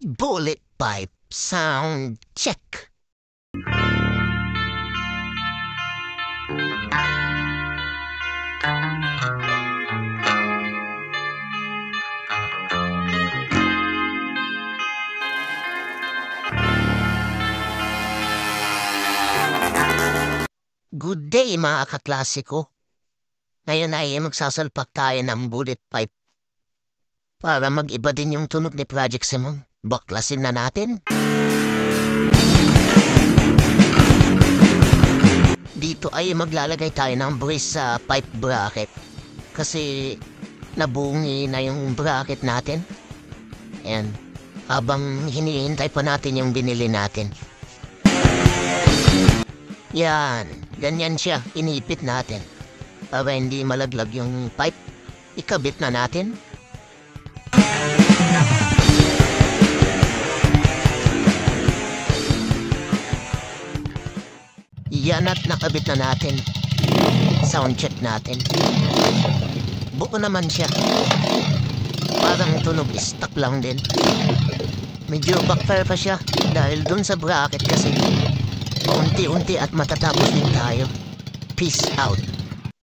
Bullet pipe sound check. Good day mga kaklasiko. Ngayon ay magsasalpak tayo ng bullet pipe. Para mag-iba din yung tunog ni Project Simon. Baklasin na natin. Dito ay maglalagay tayo ng brace sa pipe bracket. Kasi nabungi na yung bracket natin. Ayan. Habang hinihintay pa natin yung binili natin. Yan. Ganyan siya. Inipit natin. Para hindi malaglag yung pipe. Ikabit na natin. Yan at nakabit na natin. Sound check natin. Buo naman siya. Parang tunog stuck lang din. Medyo backfire pa siya dahil dun sa bracket kasi. Unti-unti at matatapos din tayo. Peace out.